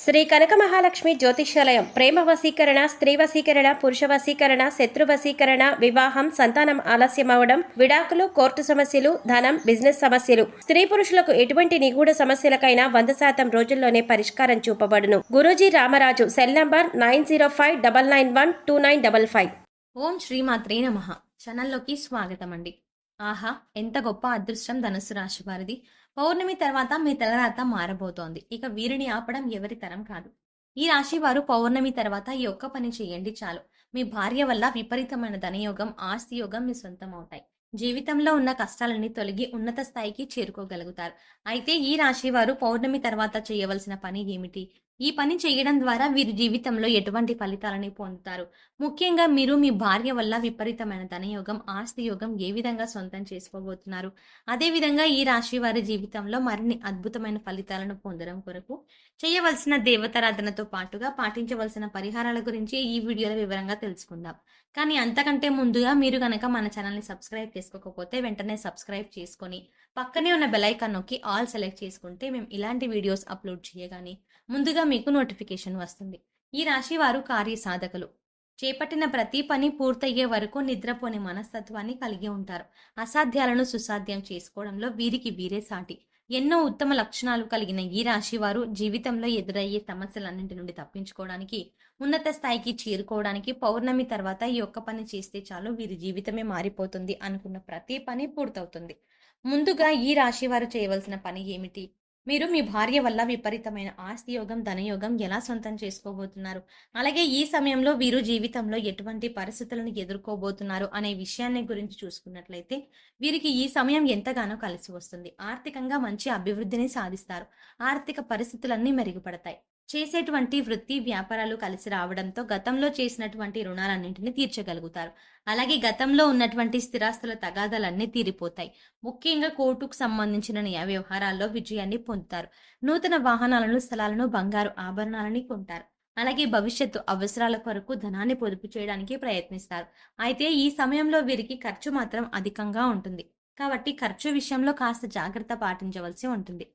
శ్రీ కనక మహాలక్ష్మి జ్యోతిష్యాలయం ప్రేమ వశీకరణ, స్త్రీ వశీకరణ, పురుష వశీకరణ, శత్రు వశీకరణ, వివాహం, సంతానం ఆలస్యం అవడం, విడాకులు, కోర్టు సమస్యలు, ధనం, బిజినెస్ సమస్యలు, స్త్రీ పురుషులకు ఎటువంటి నిగూఢ సమస్యలకైనా 100% రోజుల్లోనే పరిష్కారం చూపబడును. గురూజీ రామరాజు. Cell number 9059912955. ఓం శ్రీమాత్రే నమః. ఛానల్లోకి స్వాగతం అండి. ఆహా, ఎంత గొప్ప అదృష్టం ధనుస్సు రాశి వారిది. పౌర్ణమి తర్వాత మీ తలరాత మారబోతోంది. ఇక వీరిని ఆపడం ఎవరి తరం కాదు. ఈ రాశి వారు పౌర్ణమి తర్వాత ఈ ఒక్క పని చేయండి చాలు. మీ భార్య వల్ల విపరీతమైన ధనయోగం, ఆస్తి యోగం మీ సొంతం అవుతాయి. జీవితంలో ఉన్న కష్టాలన్నీ తొలగి ఉన్నత స్థాయికి చేరుకోగలుగుతారు. అయితే ఈ రాశి వారు పౌర్ణమి తర్వాత చేయవలసిన పని ఏమిటి? ఈ పని చేయడం ద్వారా వీరి జీవితంలో ఎటువంటి ఫలితాలని పొందుతారు? ముఖ్యంగా మీరు మీ భార్య వల్ల విపరీతమైన ధనయోగం, ఆస్తి యోగం ఏ విధంగా సొంతం చేసుకోబోతున్నారు? అదేవిధంగా ఈ రాశి వారి జీవితంలో మరిన్ని అద్భుతమైన ఫలితాలను పొందడం కొరకు చేయవలసిన దేవతారాధనతో పాటుగా పాటించవలసిన పరిహారాల గురించి ఈ వీడియోలో వివరంగా తెలుసుకుందాం. కానీ అంతకంటే ముందుగా మీరు గనక మన ఛానల్ని సబ్స్క్రైబ్ చేసుకోకపోతే వెంటనే సబ్స్క్రైబ్ చేసుకొని పక్కనే ఉన్న బెల్ ఐకాన్ నొక్కి ఆల్ సెలెక్ట్ చేసుకుంటే మేము ఇలాంటి వీడియోస్ అప్లోడ్ చేయగానే ముందుగా మీకు నోటిఫికేషన్ వస్తుంది. ఈ రాశి వారు కార్య సాధకులు. చేపట్టిన ప్రతి పని పూర్తయ్యే వరకు నిద్రపోని మనస్తత్వాన్ని కలిగి ఉంటారు. అసాధ్యాలను సుసాధ్యం చేసుకోవడంలో వీరికి వీరే సాటి. ఎన్నో ఉత్తమ లక్షణాలు కలిగిన ఈ రాశి వారు జీవితంలో ఎదురయ్యే సమస్యలన్నింటి నుండి తప్పించుకోవడానికి, ఉన్నత స్థాయికి చేరుకోవడానికి పౌర్ణమి తర్వాత ఈ ఒక్క పని చేస్తే చాలు వీరి జీవితమే మారిపోతుంది అనుకున్న ప్రతి పని పూర్తవుతుంది. ముందుగా ఈ రాశి వారు చేయవలసిన పని ఏమిటి? మీరు మీ భార్య వల్ల విపరీతమైన ఆస్తి యోగం, ధనయోగం ఎలా సొంతం చేసుకోబోతున్నారు? అలాగే ఈ సమయంలో వీరు జీవితంలో ఎటువంటి పరిస్థితులను ఎదుర్కోబోతున్నారు అనే విషయాన్ని గురించి చూసుకున్నట్లయితే వీరికి ఈ సమయం ఎంతగానో కలిసి వస్తుంది. ఆర్థికంగా మంచి అభివృద్ధిని సాధిస్తారు. ఆర్థిక పరిస్థితులన్నీ మెరుగుపడతాయి. చేసేటువంటి వృత్తి వ్యాపారాలు కలిసి రావడంతో గతంలో చేసినటువంటి రుణాలన్నింటినీ తీర్చగలుగుతారు. అలాగే గతంలో ఉన్నటువంటి స్థిరాస్తుల తగాదాలన్నీ తీరిపోతాయి. ముఖ్యంగా కోర్టుకు సంబంధించిన న్యాయ వ్యవహారాల్లో విజయాన్ని పొందుతారు. నూతన వాహనాలను, స్థలాలను, బంగారు ఆభరణాలని కొంటారు. అలాగే భవిష్యత్తు అవసరాల కొరకు ధనాన్ని పొదుపు చేయడానికి ప్రయత్నిస్తారు. అయితే ఈ సమయంలో వీరికి ఖర్చు మాత్రం అధికంగా ఉంటుంది. కాబట్టి ఖర్చు విషయంలో కాస్త జాగ్రత్త పాటించవలసి ఉంటుంది.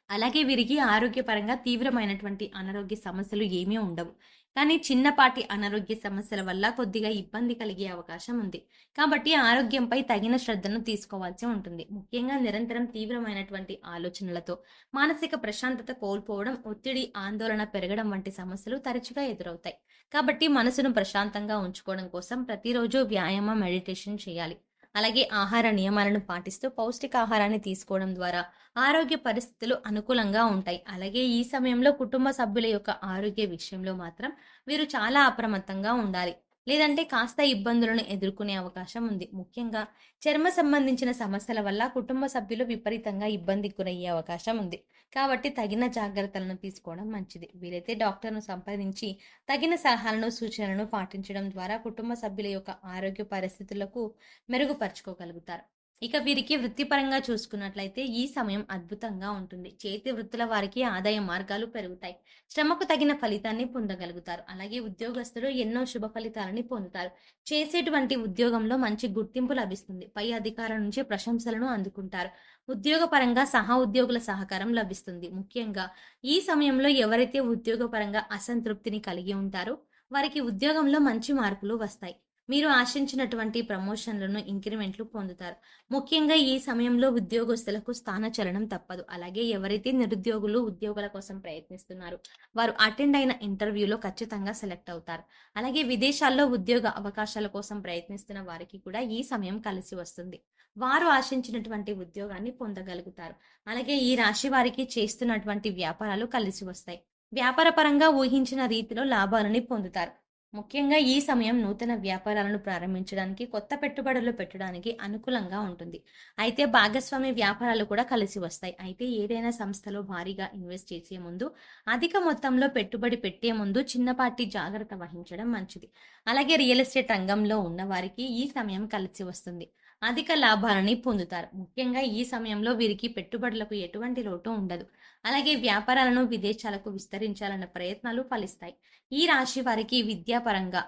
అలాగే వీరికి ఆరోగ్యపరంగా తీవ్రమైనటువంటి అనారోగ్య సమస్యలు ఏమీ ఉండవు. కానీ చిన్నపాటి అనారోగ్య సమస్యల వల్ల కొద్దిగా ఇబ్బంది కలిగే అవకాశం ఉంది. కాబట్టి ఆరోగ్యంపై తగిన శ్రద్ధను తీసుకోవాల్సి ఉంటుంది. ముఖ్యంగా నిరంతరం తీవ్రమైనటువంటి ఆలోచనలతో మానసిక ప్రశాంతత కోల్పోవడం, ఒత్తిడి, ఆందోళన పెరగడం వంటి సమస్యలు తరచుగా ఎదురవుతాయి. కాబట్టి మనసును ప్రశాంతంగా ఉంచుకోవడం కోసం ప్రతిరోజు వ్యాయామం, మెడిటేషన్ చేయాలి. అలాగే ఆహార నియమాలను పాటిస్తూ పౌష్టికాహారాన్ని తీసుకోవడం ద్వారా ఆరోగ్య పరిస్థితులు అనుకూలంగా ఉంటాయి. అలాగే ఈ సమయంలో కుటుంబ సభ్యుల యొక్క ఆరోగ్య విషయంలో మాత్రం వీరు చాలా అప్రమత్తంగా ఉండాలి. లేదంటే కాస్త ఇబ్బందులను ఎదుర్కొనే అవకాశం ఉంది. ముఖ్యంగా చర్మ సంబంధించిన సమస్యల వల్ల కుటుంబ సభ్యులు విపరీతంగా ఇబ్బందికి గురయ్యే అవకాశం ఉంది. కాబట్టి తగిన జాగ్రత్తలను తీసుకోవడం మంచిది. వీలైతే డాక్టర్ను సంప్రదించి తగిన సలహాలను, సూచనలను పాటించడం ద్వారా కుటుంబ సభ్యుల యొక్క ఆరోగ్య పరిస్థితులకు మెరుగుపరుచుకోగలుగుతారు. ఇక వీరికి వృత్తిపరంగా చూసుకున్నట్లయితే ఈ సమయం అద్భుతంగా ఉంటుంది. చేతి వృత్తుల వారికి ఆదాయ మార్గాలు పెరుగుతాయి. శ్రమకు తగిన ఫలితాన్ని పొందగలుగుతారు. అలాగే ఉద్యోగస్తులు ఎన్నో శుభ ఫలితాలని పొందుతారు. చేసేటువంటి ఉద్యోగంలో మంచి గుర్తింపు లభిస్తుంది. పై అధికారుల నుంచి ప్రశంసలను అందుకుంటారు. ఉద్యోగపరంగా సహా ఉద్యోగుల సహకారం లభిస్తుంది. ముఖ్యంగా ఈ సమయంలో ఎవరైతే ఉద్యోగపరంగా అసంతృప్తిని కలిగి ఉంటారో వారికి ఉద్యోగంలో మంచి మార్పులు వస్తాయి. మీరు ఆశించినటువంటి ప్రమోషన్లను, ఇంక్రిమెంట్లు పొందుతారు. ముఖ్యంగా ఈ సమయంలో ఉద్యోగస్తులకు స్థానచలనం తప్పదు. అలాగే ఎవరైతే నిరుద్యోగులు ఉద్యోగాల కోసం ప్రయత్నిస్తున్నారు వారు అటెండ్ అయిన ఇంటర్వ్యూలో ఖచ్చితంగా సెలెక్ట్ అవుతారు. అలాగే విదేశాల్లో ఉద్యోగ అవకాశాల కోసం ప్రయత్నిస్తున్న వారికి కూడా ఈ సమయం కలిసి వస్తుంది. వారు ఆశించినటువంటి ఉద్యోగాన్ని పొందగలుగుతారు. అలాగే ఈ రాశి వారికి చేస్తున్నటువంటి వ్యాపారాలు కలిసి వస్తాయి. వ్యాపారపరంగా ఊహించిన రీతిలో లాభాలని పొందుతారు. ముఖ్యంగా ఈ సమయం నూతన వ్యాపారాలను ప్రారంభించడానికి, కొత్త పెట్టుబడులు పెట్టడానికి అనుకూలంగా ఉంటుంది. అయితే భాగస్వామి వ్యాపారాలు కూడా కలిసి వస్తాయి. అయితే ఏదైనా సంస్థలో భారీగా ఇన్వెస్ట్ చేసే ముందు, అధిక మొత్తంలో పెట్టుబడి పెట్టే ముందు చిన్నపాటి జాగ్రత్త వహించడం మంచిది. అలాగే రియల్ ఎస్టేట్ రంగంలో ఉన్న వారికి ఈ సమయం కలిసి వస్తుంది. అధిక లాభాలని పొందుతారు. ముఖ్యంగా ఈ సమయంలో వీరికి పెట్టుబడులకు ఎటువంటి లోటు ఉండదు. అలాగే వ్యాపారాలను విదేశాలకు విస్తరించాలన్న ప్రయత్నాలు ఫలిస్తాయి. ఈ రాశి వారికి విద్యాపరంగా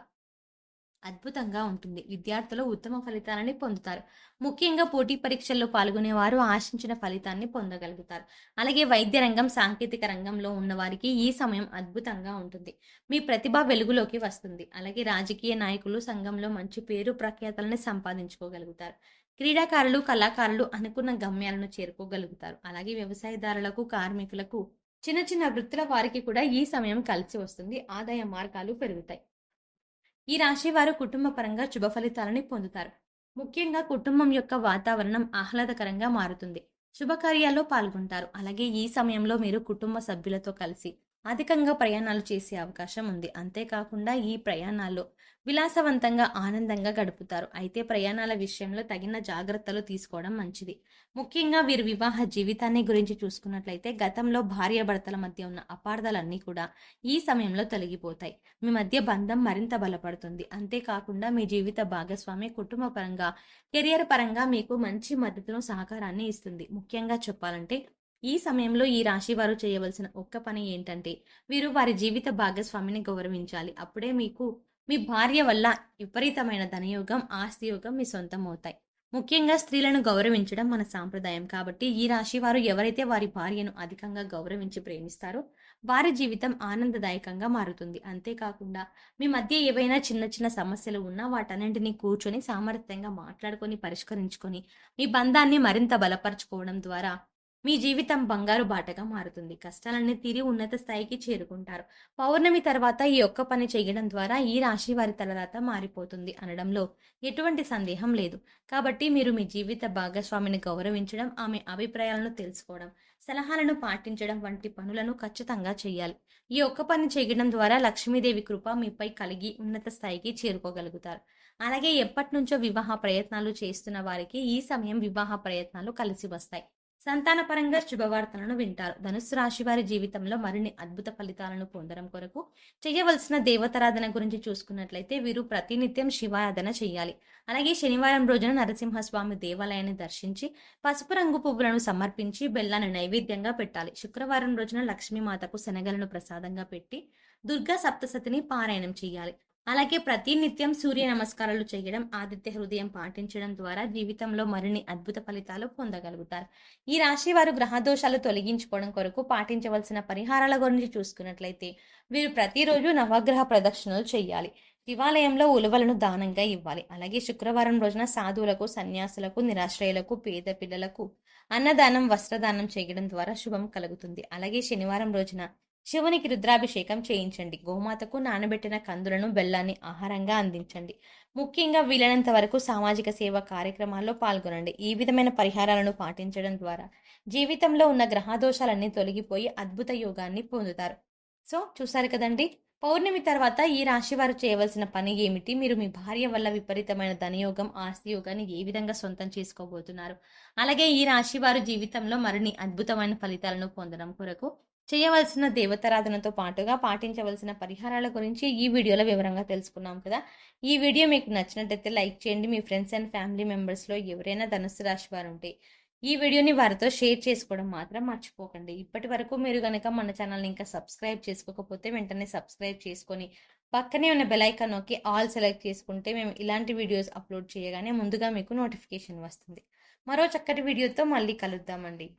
అద్భుతంగా ఉంటుంది. విద్యార్థులు ఉత్తమ ఫలితాలని పొందుతారు. ముఖ్యంగా పోటీ పరీక్షల్లో పాల్గొనేవారు ఆశించిన ఫలితాన్ని పొందగలుగుతారు. అలాగే వైద్య రంగం, సాంకేతిక రంగంలో ఉన్నవారికి ఈ సమయం అద్భుతంగా ఉంటుంది. మీ ప్రతిభ వెలుగులోకి వస్తుంది. అలాగే రాజకీయ నాయకులు సంఘంలో మంచి పేరు ప్రఖ్యాతలని సంపాదించుకోగలుగుతారు. క్రీడాకారులు, కళాకారులు అనుకున్న గమ్యాలను చేరుకోగలుగుతారు. అలాగే వ్యవసాయదారులకు, కార్మికులకు, చిన్న చిన్న వృత్తుల వారికి కూడా ఈ సమయం కలిసి వస్తుంది. ఆదాయ మార్గాలు పెరుగుతాయి. ఈ రాశి వారు కుటుంబ పరంగా శుభ ఫలితాలని పొందుతారు. ముఖ్యంగా కుటుంబం యొక్క వాతావరణం ఆహ్లాదకరంగా మారుతుంది. శుభకార్యాల్లో పాల్గొంటారు. అలాగే ఈ సమయంలో మీరు కుటుంబ సభ్యులతో కలిసి అధికంగా ప్రయాణాలు చేసే అవకాశం ఉంది. అంతేకాకుండా ఈ ప్రయాణాల్లో విలాసవంతంగా ఆనందంగా గడుపుతారు. అయితే ప్రయాణాల విషయంలో తగిన జాగ్రత్తలు తీసుకోవడం మంచిది. ముఖ్యంగా వీరు వివాహ జీవితాన్ని గురించి చూసుకున్నట్లయితే గతంలో భార్యాభర్తల మధ్య ఉన్న అపార్థాలన్నీ కూడా ఈ సమయంలో తొలగిపోతాయి. మీ మధ్య బంధం మరింత బలపడుతుంది. అంతేకాకుండా మీ జీవిత భాగస్వామి కుటుంబ పరంగా, కెరియర్ పరంగా మీకు మంచి మద్దతును, సహకారాన్ని ఇస్తుంది. ముఖ్యంగా చెప్పాలంటే ఈ సమయంలో ఈ రాశి వారు చేయవలసిన ఒక్క పని ఏంటంటే వీరు వారి జీవిత భాగస్వామిని గౌరవించాలి. అప్పుడే మీకు మీ భార్య వల్ల విపరీతమైన ధనయోగం, ఆస్తి యోగం మీ సొంతం అవుతాయి. ముఖ్యంగా స్త్రీలను గౌరవించడం మన సాంప్రదాయం కాబట్టి ఈ రాశి వారు ఎవరైతే వారి భార్యను అధికంగా గౌరవించి ప్రేమిస్తారో వారి జీవితం ఆనందదాయకంగా మారుతుంది. అంతేకాకుండా మీ మధ్య ఏవైనా చిన్న చిన్న సమస్యలు ఉన్నా వాటన్నింటినీ కూర్చొని సామర్థ్యంగా మాట్లాడుకొని పరిష్కరించుకొని మీ బంధాన్ని మరింత బలపరచుకోవడం ద్వారా మీ జీవితం బంగారు బాటగా మారుతుంది. కష్టాలన్నీ తీరి ఉన్నత స్థాయికి చేరుకుంటారు. పౌర్ణమి తర్వాత ఈ ఒక్క పని చేయడం ద్వారా ఈ రాశి వారి తలరాత మారిపోతుంది అనడంలో ఎటువంటి సందేహం లేదు. కాబట్టి మీరు మీ జీవిత భాగస్వామిని గౌరవించడం, ఆమె అభిప్రాయాలను తెలుసుకోవడం, సలహాలను పాటించడం వంటి పనులను ఖచ్చితంగా చేయాలి. ఈ ఒక్క పని చేయడం ద్వారా లక్ష్మీదేవి కృప మీపై కలిగి ఉన్నత స్థాయికి చేరుకోగలుగుతారు. అలాగే ఎప్పటి నుంచో వివాహ ప్రయత్నాలు చేస్తున్న వారికి ఈ సమయం వివాహ ప్రయత్నాలు కలిసి వస్తాయి. సంతానపరంగా శుభవార్తలను వింటారు. ధనుస్సు రాశి వారి జీవితంలో మరిన్ని అద్భుత ఫలితాలను పొందడం కొరకు చేయవలసిన దేవతారాధన గురించి చూసుకున్నట్లయితే వీరు ప్రతినిత్యం శివారాధన చేయాలి. అలాగే శనివారం రోజున నరసింహస్వామి దేవాలయాన్ని దర్శించి పసుపు రంగు పువ్వులను సమర్పించి బెల్లాన్ని నైవేద్యంగా పెట్టాలి. శుక్రవారం రోజున లక్ష్మీమాతకు శనగలను ప్రసాదంగా పెట్టి దుర్గా సప్తసతిని పారాయణం చేయాలి. అలాగే ప్రతి నిత్యం సూర్య నమస్కారాలు చేయడం, ఆదిత్య హృదయం పాటించడం ద్వారా జీవితంలో మరిన్ని అద్భుత ఫలితాలు పొందగలుగుతారు. ఈ రాశి వారు గ్రహదోషాలు తొలగించుకోవడం కొరకు పాటించవలసిన పరిహారాల గురించి చూసుకున్నట్లయితే వీరు ప్రతిరోజు నవగ్రహ ప్రదక్షిణలు చేయాలి. శివాలయంలో ఉలువలను దానంగా ఇవ్వాలి. అలాగే శుక్రవారం రోజున సాధువులకు, సన్యాసులకు, నిరాశ్రయులకు, పేద పిల్లలకు అన్నదానం, వస్త్రదానం చేయడం ద్వారా శుభం కలుగుతుంది. అలాగే శనివారం రోజున శివునికి రుద్రాభిషేకం చేయించండి. గోమాతకు నానబెట్టిన కందులను, బెల్లాన్ని ఆహారంగా అందించండి. ముఖ్యంగా వీలైనంత వరకు సామాజిక సేవ కార్యక్రమాల్లో పాల్గొనండి. ఈ విధమైన పరిహారాలను పాటించడం ద్వారా జీవితంలో ఉన్న గ్రహదోషాలన్నీ తొలగిపోయి అద్భుత యోగాన్ని పొందుతారు. సో చూసారు కదండి, పౌర్ణమి తర్వాత ఈ రాశి వారు చేయవలసిన పని ఏమిటి, మీరు మీ భార్య వల్ల విపరీతమైన ధనయోగం, ఆస్తి యోగాన్ని ఏ విధంగా సొంతం చేసుకోబోతున్నారు, అలాగే ఈ రాశి వారు జీవితంలో మరిన్ని అద్భుతమైన ఫలితాలను పొందడం కొరకు చేయవలసిన దేవతారాధనతో పాటుగా పాటించవలసిన పరిహారాల గురించి ఈ వీడియోలో వివరంగా తెలుసుకున్నాం కదా. ఈ వీడియో మీకు నచ్చినట్టయితే లైక్ చేయండి. మీ ఫ్రెండ్స్ అండ్ ఫ్యామిలీ మెంబర్స్లో ఎవరైనా ధనుస్సు రాశి వారు ఉంటే ఈ వీడియోని వారితో షేర్ చేసుకోవడం మాత్రం మర్చిపోకండి. ఇప్పటి వరకు మీరు కనుక మన ఛానల్ని ఇంకా సబ్స్క్రైబ్ చేసుకోకపోతే వెంటనే సబ్స్క్రైబ్ చేసుకొని పక్కనే ఉన్న బెల్ ఐకాన్ నొక్కి ఆల్ సెలెక్ట్ చేసుకుంటే మేము ఇలాంటి వీడియోస్ అప్లోడ్ చేయగానే ముందుగా మీకు నోటిఫికేషన్ వస్తుంది. మరో చక్కటి వీడియోతో మళ్ళీ కలుద్దామండి.